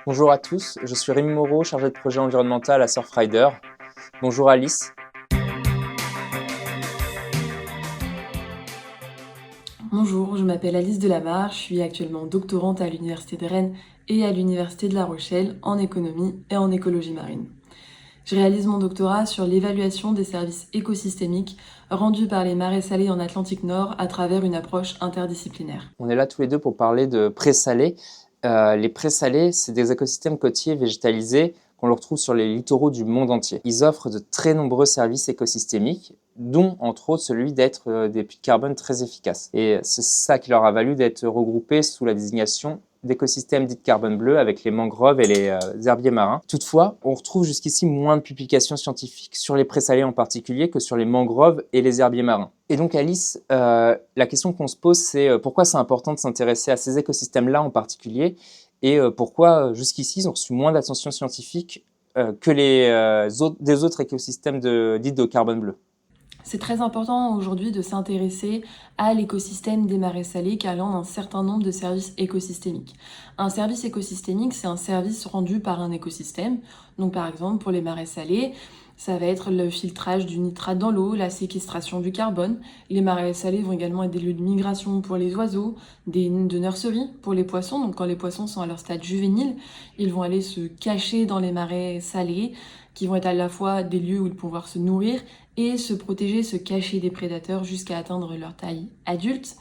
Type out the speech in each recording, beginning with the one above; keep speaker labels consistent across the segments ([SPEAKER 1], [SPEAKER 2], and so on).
[SPEAKER 1] Bonjour à tous, je suis Rémi Moreau, chargé de projet environnemental à Surfrider. Bonjour Alice.
[SPEAKER 2] Bonjour, je m'appelle Alice Delamarre, je suis actuellement doctorante à l'Université de Rennes et à l'Université de La Rochelle en économie et en écologie marine. Je réalise mon doctorat sur l'évaluation des services écosystémiques rendus par les marais salés en Atlantique Nord à travers une approche interdisciplinaire.
[SPEAKER 1] On est là tous les deux pour parler de présalés. Les présalés, c'est des écosystèmes côtiers végétalisés qu'on le retrouve sur les littoraux du monde entier. Ils offrent de très nombreux services écosystémiques, dont entre autres celui d'être des puits de carbone très efficaces. Et c'est ça qui leur a valu d'être regroupés sous la désignation d'écosystèmes dits de carbone bleu avec les mangroves et les herbiers marins. Toutefois, on retrouve jusqu'ici moins de publications scientifiques sur les présalés en particulier que sur les mangroves et les herbiers marins. Et donc Alice, la question qu'on se pose, c'est pourquoi c'est important de s'intéresser à ces écosystèmes-là en particulier et pourquoi jusqu'ici ils ont reçu moins d'attention scientifique que des autres écosystèmes dits de carbone bleu.
[SPEAKER 2] C'est très important aujourd'hui de s'intéresser à l'écosystème des marais salés car il y en a un certain nombre de services écosystémiques. Un service écosystémique, c'est un service rendu par un écosystème. Donc par exemple, pour les marais salés, ça va être le filtrage du nitrate dans l'eau, la séquestration du carbone. Les marais salés vont également être des lieux de migration pour les oiseaux, de nurseries pour les poissons. Donc quand les poissons sont à leur stade juvénile, ils vont aller se cacher dans les marais salés, qui vont être à la fois des lieux où ils vont pouvoir se nourrir et se protéger, se cacher des prédateurs jusqu'à atteindre leur taille adulte.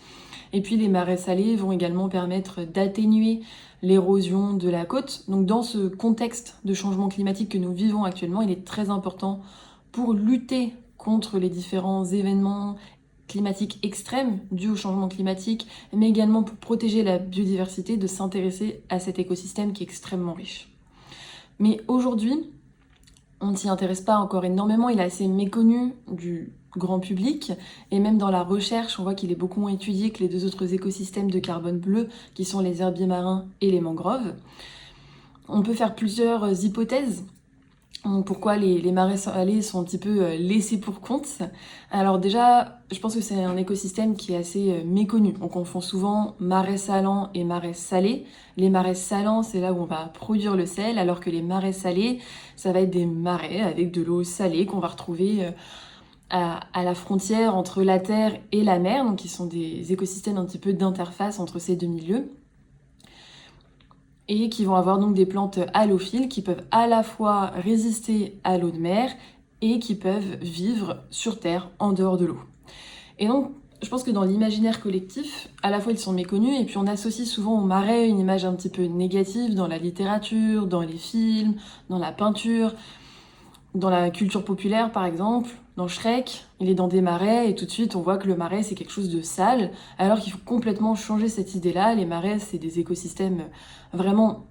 [SPEAKER 2] Et puis les marais salés vont également permettre d'atténuer l'érosion de la côte. Donc dans ce contexte de changement climatique que nous vivons actuellement, il est très important pour lutter contre les différents événements climatiques extrêmes dus au changement climatique, mais également pour protéger la biodiversité, de s'intéresser à cet écosystème qui est extrêmement riche. Mais aujourd'hui, on ne s'y intéresse pas encore énormément, il est assez méconnu du grand public, et même dans la recherche, on voit qu'il est beaucoup moins étudié que les deux autres écosystèmes de carbone bleu, qui sont les herbiers marins et les mangroves. On peut faire plusieurs hypothèses. Pourquoi les marais salés sont un petit peu laissés pour compte. Alors déjà, je pense que c'est un écosystème qui est assez méconnu. On confond souvent marais salants et marais salés. Les marais salants, c'est là où on va produire le sel, alors que les marais salés, ça va être des marais avec de l'eau salée qu'on va retrouver à la frontière entre la terre et la mer, donc qui sont des écosystèmes un petit peu d'interface entre ces deux milieux, et qui vont avoir donc des plantes halophiles qui peuvent à la fois résister à l'eau de mer et qui peuvent vivre sur Terre en dehors de l'eau. Et donc, je pense que dans l'imaginaire collectif, à la fois ils sont méconnus et puis on associe souvent aux marais une image un petit peu négative dans la littérature, dans les films, dans la peinture, dans la culture populaire par exemple. Dans Shrek, il est dans des marais et tout de suite on voit que le marais c'est quelque chose de sale, alors qu'il faut complètement changer cette idée-là. Les marais c'est des écosystèmes vraiment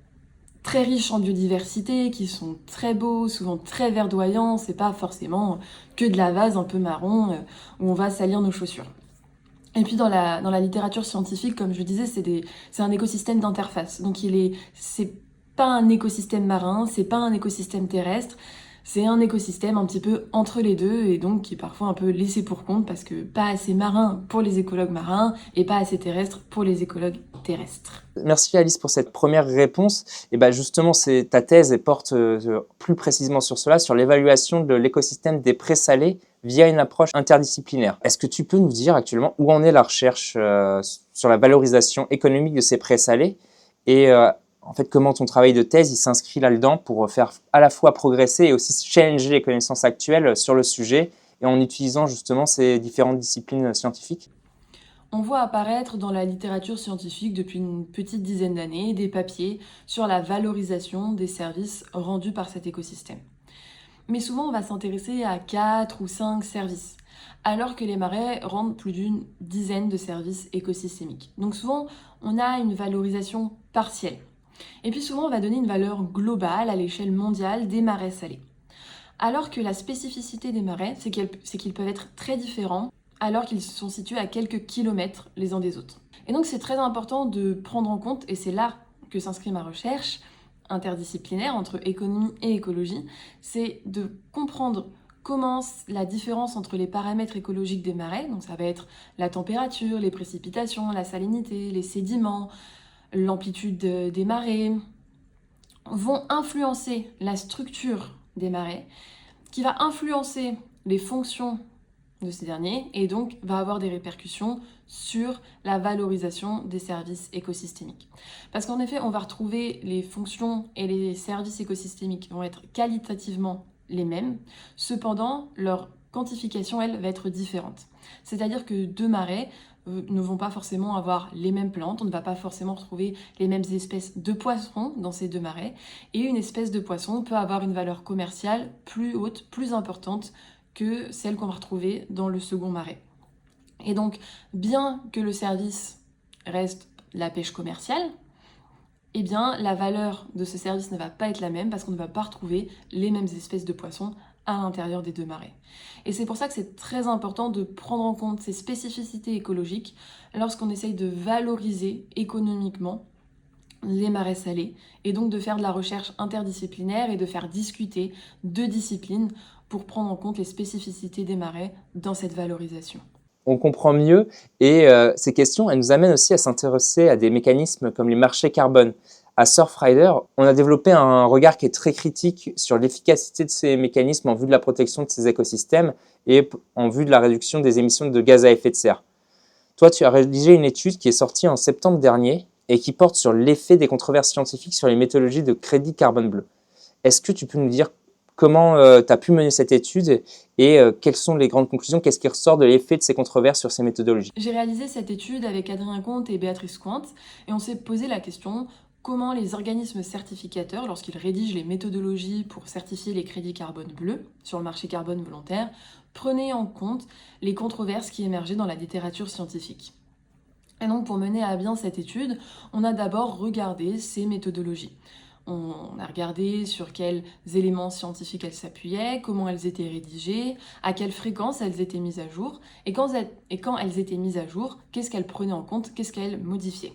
[SPEAKER 2] très riches en biodiversité, qui sont très beaux, souvent très verdoyants, c'est pas forcément que de la vase un peu marron où on va salir nos chaussures. Et puis dans la littérature scientifique, comme je disais, c'est un écosystème d'interface. Donc c'est pas un écosystème marin, c'est pas un écosystème terrestre, c'est un écosystème un petit peu entre les deux et donc qui est parfois un peu laissé pour compte parce que pas assez marin pour les écologues marins et pas assez terrestre pour les écologues terrestres.
[SPEAKER 1] Merci Alice pour cette première réponse. Et ben justement, ta thèse et porte plus précisément sur cela, sur l'évaluation de l'écosystème des présalés via une approche interdisciplinaire. Est-ce que tu peux nous dire actuellement où en est la recherche sur la valorisation économique de ces présalés et en fait comment ton travail de thèse il s'inscrit là-dedans pour faire à la fois progresser et aussi challenger les connaissances actuelles sur le sujet et en utilisant justement ces différentes disciplines scientifiques?
[SPEAKER 2] On voit apparaître dans la littérature scientifique depuis une petite dizaine d'années des papiers sur la valorisation des services rendus par cet écosystème. Mais souvent, on va s'intéresser à 4 ou 5 services, alors que les marais rendent plus d'une dizaine de services écosystémiques. Donc souvent, on a une valorisation partielle. Et puis souvent, on va donner une valeur globale à l'échelle mondiale des marais salés. Alors que la spécificité des marais, c'est qu'ils peuvent être très différents alors qu'ils sont situés à quelques kilomètres les uns des autres. Et donc c'est très important de prendre en compte, et c'est là que s'inscrit ma recherche interdisciplinaire entre économie et écologie, c'est de comprendre comment la différence entre les paramètres écologiques des marais, donc ça va être la température, les précipitations, la salinité, les sédiments, l'amplitude des marées, vont influencer la structure des marais, qui va influencer les fonctions de ces derniers et donc va avoir des répercussions sur la valorisation des services écosystémiques. Parce qu'en effet, on va retrouver les fonctions et les services écosystémiques vont être qualitativement les mêmes, cependant leur quantification, elle, va être différente. C'est-à-dire que deux marais ne vont pas forcément avoir les mêmes plantes, on ne va pas forcément retrouver les mêmes espèces de poissons dans ces deux marais, et une espèce de poisson peut avoir une valeur commerciale plus haute, plus importante que celle qu'on va retrouver dans le second marais. Et donc, bien que le service reste la pêche commerciale, eh bien, la valeur de ce service ne va pas être la même parce qu'on ne va pas retrouver les mêmes espèces de poissons à l'intérieur des deux marais. Et c'est pour ça que c'est très important de prendre en compte ces spécificités écologiques lorsqu'on essaye de valoriser économiquement les marais salés, et donc de faire de la recherche interdisciplinaire et de faire discuter deux disciplines pour prendre en compte les spécificités des marais dans cette valorisation.
[SPEAKER 1] On comprend mieux et ces questions, elles nous amènent aussi à s'intéresser à des mécanismes comme les marchés carbone. À Surfrider, on a développé un regard qui est très critique sur l'efficacité de ces mécanismes en vue de la protection de ces écosystèmes et en vue de la réduction des émissions de gaz à effet de serre. Toi, tu as rédigé une étude qui est sortie en septembre dernier et qui porte sur l'effet des controverses scientifiques sur les méthodologies de crédit carbone bleu. Est-ce que tu peux nous dire comment tu as pu mener cette étude et quelles sont les grandes conclusions? Qu'est-ce qui ressort de l'effet de ces controverses sur ces méthodologies?
[SPEAKER 2] J'ai réalisé cette étude avec Adrien Comte et Béatrice Cointe et on s'est posé la question comment les organismes certificateurs, lorsqu'ils rédigent les méthodologies pour certifier les crédits carbone bleus sur le marché carbone volontaire, prenaient en compte les controverses qui émergeaient dans la littérature scientifique. Et donc pour mener à bien cette étude, on a d'abord regardé ces méthodologies. On a regardé sur quels éléments scientifiques elles s'appuyaient, comment elles étaient rédigées, à quelle fréquence elles étaient mises à jour, et quand elles étaient mises à jour, qu'est-ce qu'elles prenaient en compte, qu'est-ce qu'elles modifiaient.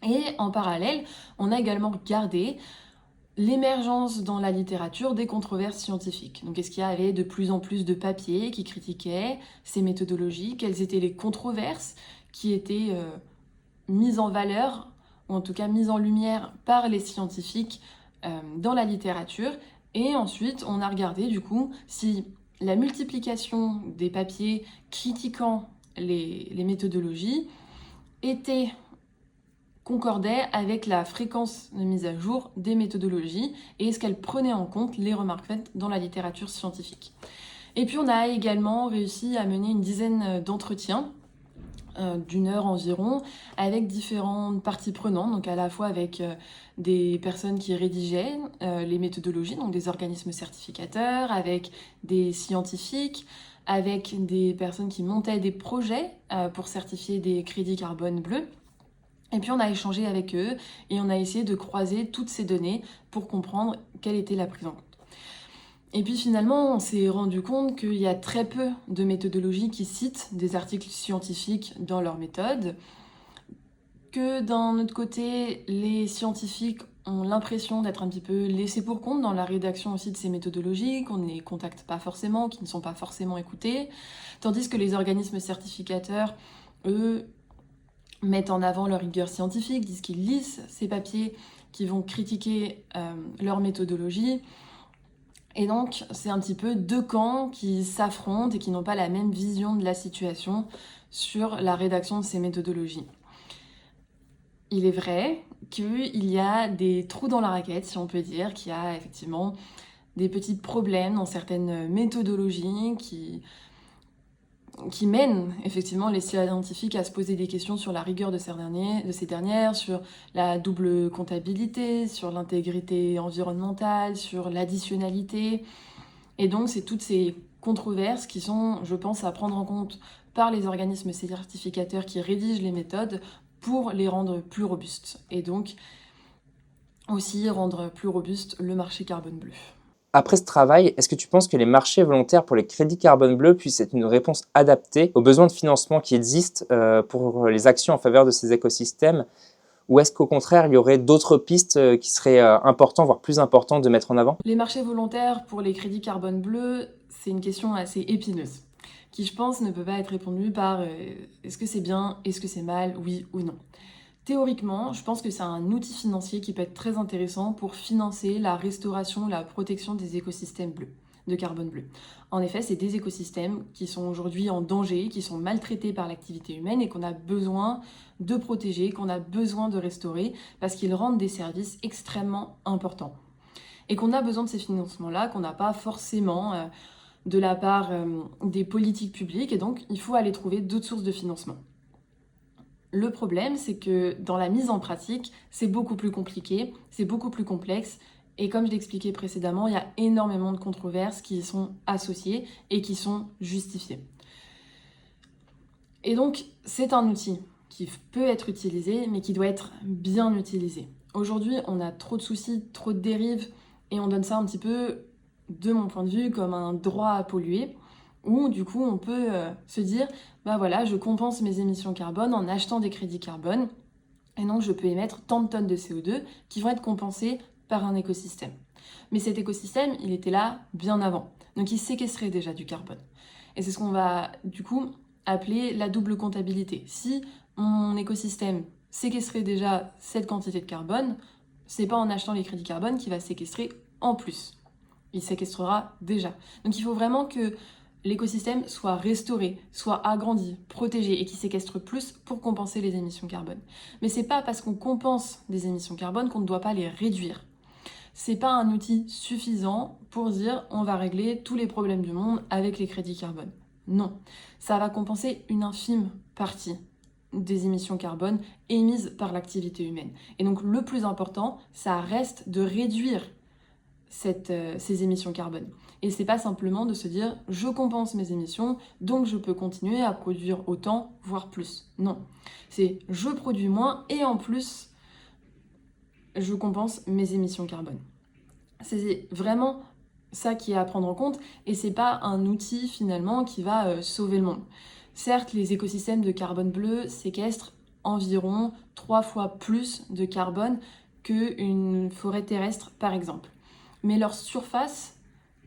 [SPEAKER 2] Et en parallèle, on a également regardé l'émergence dans la littérature des controverses scientifiques. Donc est-ce qu'il y avait de plus en plus de papiers qui critiquaient ces méthodologies, quelles étaient les controverses qui étaient mises en valeur, ou en tout cas mises en lumière par les scientifiques dans la littérature. Et ensuite, on a regardé du coup si la multiplication des papiers critiquant les méthodologies concordait avec la fréquence de mise à jour des méthodologies et est-ce qu'elle prenait en compte les remarques faites dans la littérature scientifique. Et puis on a également réussi à mener une dizaine d'entretiens d'une heure environ, avec différentes parties prenantes, donc à la fois avec des personnes qui rédigeaient les méthodologies, donc des organismes certificateurs, avec des scientifiques, avec des personnes qui montaient des projets pour certifier des crédits carbone bleus. Et puis on a échangé avec eux et on a essayé de croiser toutes ces données pour comprendre quelle était la prise en compte. Et puis finalement, on s'est rendu compte qu'il y a très peu de méthodologies qui citent des articles scientifiques dans leurs méthodes, que d'un autre côté, les scientifiques ont l'impression d'être un petit peu laissés pour compte dans la rédaction aussi de ces méthodologies, qu'on ne les contacte pas forcément, qui ne sont pas forcément écoutés, tandis que les organismes certificateurs, eux, mettent en avant leur rigueur scientifique, disent qu'ils lisent ces papiers qui vont critiquer leur méthodologie. Et donc, c'est un petit peu deux camps qui s'affrontent et qui n'ont pas la même vision de la situation sur la rédaction de ces méthodologies. Il est vrai qu'il y a des trous dans la raquette, si on peut dire, qu'il y a effectivement des petits problèmes dans certaines méthodologies qui mènent effectivement les scientifiques à se poser des questions sur la rigueur de ces dernières, sur la double comptabilité, sur l'intégrité environnementale, sur l'additionnalité. Et donc c'est toutes ces controverses qui sont, je pense, à prendre en compte par les organismes certificateurs qui rédigent les méthodes pour les rendre plus robustes. Et donc aussi rendre plus robuste le marché carbone bleu.
[SPEAKER 1] Après ce travail, est-ce que tu penses que les marchés volontaires pour les crédits carbone bleu puissent être une réponse adaptée aux besoins de financement qui existent pour les actions en faveur de ces écosystèmes? Ou est-ce qu'au contraire, il y aurait d'autres pistes qui seraient importantes, voire plus importantes de mettre en avant?
[SPEAKER 2] Les marchés volontaires pour les crédits carbone bleu, c'est une question assez épineuse, qui je pense ne peut pas être répondue par est-ce que c'est bien, est-ce que c'est mal, oui ou non. Théoriquement, je pense que c'est un outil financier qui peut être très intéressant pour financer la restauration, la protection des écosystèmes bleus, de carbone bleu. En effet, c'est des écosystèmes qui sont aujourd'hui en danger, qui sont maltraités par l'activité humaine et qu'on a besoin de protéger, qu'on a besoin de restaurer parce qu'ils rendent des services extrêmement importants. Et qu'on a besoin de ces financements-là, qu'on n'a pas forcément de la part des politiques publiques, et donc il faut aller trouver d'autres sources de financement. Le problème, c'est que dans la mise en pratique, c'est beaucoup plus compliqué, c'est beaucoup plus complexe, et comme je l'expliquais précédemment, il y a énormément de controverses qui y sont associées et qui sont justifiées. Et donc, c'est un outil qui peut être utilisé, mais qui doit être bien utilisé. Aujourd'hui, on a trop de soucis, trop de dérives, et on donne ça un petit peu, de mon point de vue, comme un droit à polluer, où du coup on peut se dire, bah voilà, je compense mes émissions carbone en achetant des crédits carbone, et donc je peux émettre tant de tonnes de CO2 qui vont être compensées par un écosystème. Mais cet écosystème, il était là bien avant, donc il séquestrait déjà du carbone. Et c'est ce qu'on va du coup appeler la double comptabilité. Si mon écosystème séquestrait déjà cette quantité de carbone, c'est pas en achetant les crédits carbone qu'il va séquestrer en plus. Il séquestrera déjà. Donc il faut vraiment que l'écosystème soit restauré, soit agrandi, protégé et qu'il séquestre plus pour compenser les émissions carbone. Mais c'est pas parce qu'on compense des émissions carbone qu'on ne doit pas les réduire. C'est pas un outil suffisant pour dire on va régler tous les problèmes du monde avec les crédits carbone. Non, ça va compenser une infime partie des émissions carbone émises par l'activité humaine. Et donc le plus important, ça reste de réduire ces émissions carbone. Et c'est pas simplement de se dire je compense mes émissions, donc je peux continuer à produire autant, voire plus. Non, c'est je produis moins et en plus je compense mes émissions carbone. C'est vraiment ça qui est à prendre en compte et c'est pas un outil finalement qui va sauver le monde. Certes, les écosystèmes de carbone bleu séquestrent environ 3 fois plus de carbone qu'une forêt terrestre par exemple. Mais leur surface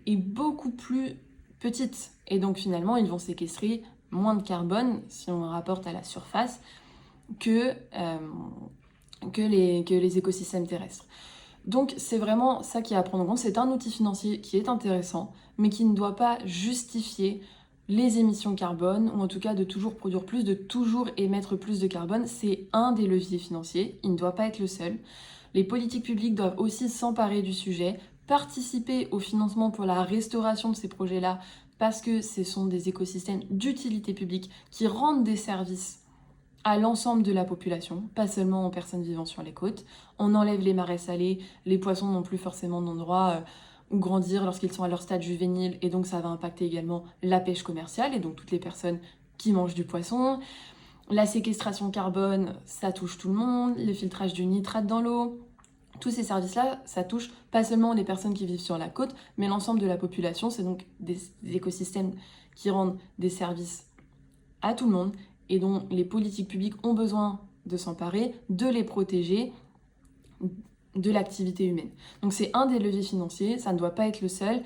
[SPEAKER 2] est beaucoup plus petite. Et donc finalement, ils vont séquestrer moins de carbone, si on rapporte à la surface, que les écosystèmes terrestres. Donc c'est vraiment ça qui est à prendre en compte. C'est un outil financier qui est intéressant, mais qui ne doit pas justifier les émissions carbone, ou en tout cas de toujours produire plus, de toujours émettre plus de carbone. C'est un des leviers financiers, il ne doit pas être le seul. Les politiques publiques doivent aussi s'emparer du sujet, participer au financement pour la restauration de ces projets-là, parce que ce sont des écosystèmes d'utilité publique qui rendent des services à l'ensemble de la population, pas seulement aux personnes vivant sur les côtes. On enlève les marais salés, les poissons n'ont plus forcément d'endroit où grandir lorsqu'ils sont à leur stade juvénile, et donc ça va impacter également la pêche commerciale, et donc toutes les personnes qui mangent du poisson. La séquestration carbone, ça touche tout le monde, le filtrage du nitrate dans l'eau. Tous ces services-là, ça touche pas seulement les personnes qui vivent sur la côte, mais l'ensemble de la population. C'est donc des écosystèmes qui rendent des services à tout le monde et dont les politiques publiques ont besoin de s'emparer, de les protéger de l'activité humaine. Donc c'est un des leviers financiers, ça ne doit pas être le seul,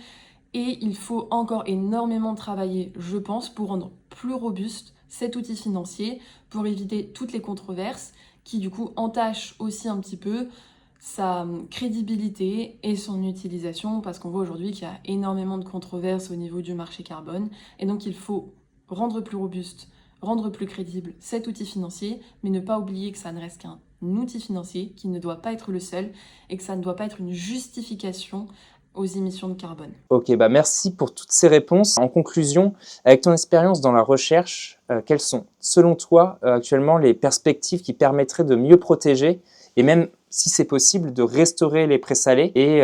[SPEAKER 2] et il faut encore énormément travailler, je pense, pour rendre plus robuste cet outil financier, pour éviter toutes les controverses qui du coup entachent aussi un petit peu sa crédibilité et son utilisation, parce qu'on voit aujourd'hui qu'il y a énormément de controverses au niveau du marché carbone, et donc il faut rendre plus robuste, rendre plus crédible cet outil financier, mais ne pas oublier que ça ne reste qu'un outil financier, qui ne doit pas être le seul, et que ça ne doit pas être une justification aux émissions de carbone.
[SPEAKER 1] Ok, bah merci pour toutes ces réponses. En conclusion, avec ton expérience dans la recherche, quelles sont, selon toi, actuellement les perspectives qui permettraient de mieux protéger et même, si c'est possible, de restaurer les présalés et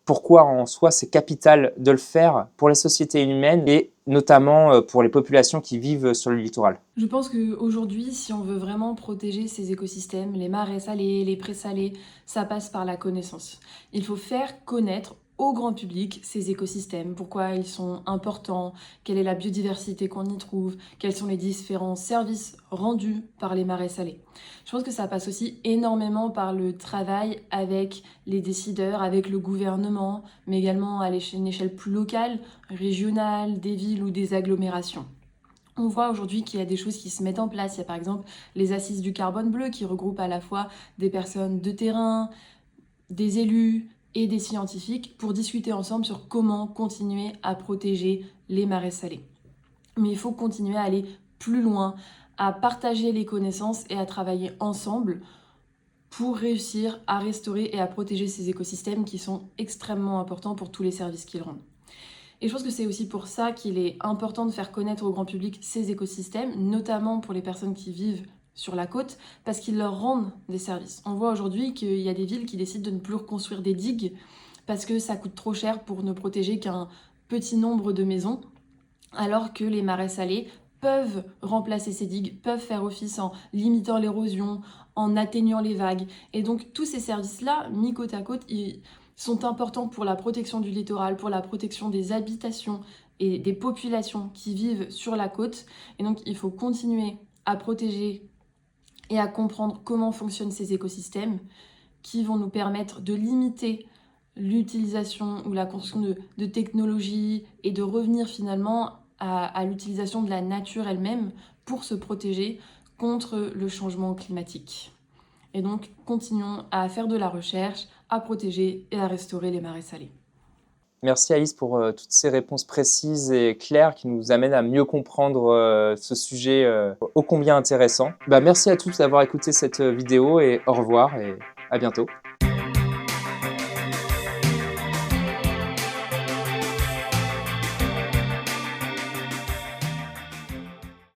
[SPEAKER 1] pourquoi en soi c'est capital de le faire pour les sociétés humaines et notamment pour les populations qui vivent sur le littoral?
[SPEAKER 2] Je pense qu'aujourd'hui, si on veut vraiment protéger ces écosystèmes, les marais salés, les présalés, ça passe par la connaissance. Il faut faire connaître au grand public ces écosystèmes, pourquoi ils sont importants, quelle est la biodiversité qu'on y trouve, quels sont les différents services rendus par les marais salés. Je pense que ça passe aussi énormément par le travail avec les décideurs, avec le gouvernement, mais également à une échelle plus locale, régionale, des villes ou des agglomérations. On voit aujourd'hui qu'il y a des choses qui se mettent en place. Il y a par exemple les assises du carbone bleu qui regroupent à la fois des personnes de terrain, des élus et des scientifiques pour discuter ensemble sur comment continuer à protéger les marais salés. Mais il faut continuer à aller plus loin, à partager les connaissances et à travailler ensemble pour réussir à restaurer et à protéger ces écosystèmes qui sont extrêmement importants pour tous les services qu'ils rendent. Et je pense que c'est aussi pour ça qu'il est important de faire connaître au grand public ces écosystèmes, notamment pour les personnes qui vivent sur la côte, parce qu'ils leur rendent des services. On voit aujourd'hui qu'il y a des villes qui décident de ne plus reconstruire des digues parce que ça coûte trop cher pour ne protéger qu'un petit nombre de maisons, alors que les marais salés peuvent remplacer ces digues, peuvent faire office en limitant l'érosion, en atténuant les vagues. Et donc tous ces services-là, mis côte à côte, ils sont importants pour la protection du littoral, pour la protection des habitations et des populations qui vivent sur la côte. Et donc il faut continuer à protéger et à comprendre comment fonctionnent ces écosystèmes qui vont nous permettre de limiter l'utilisation ou la construction de technologies et de revenir finalement à l'utilisation de la nature elle-même pour se protéger contre le changement climatique. Et donc, continuons à faire de la recherche, à protéger et à restaurer les marais salés.
[SPEAKER 1] Merci Alice pour toutes ces réponses précises et claires qui nous amènent à mieux comprendre ce sujet ô combien intéressant. Merci à tous d'avoir écouté cette vidéo et au revoir et à bientôt.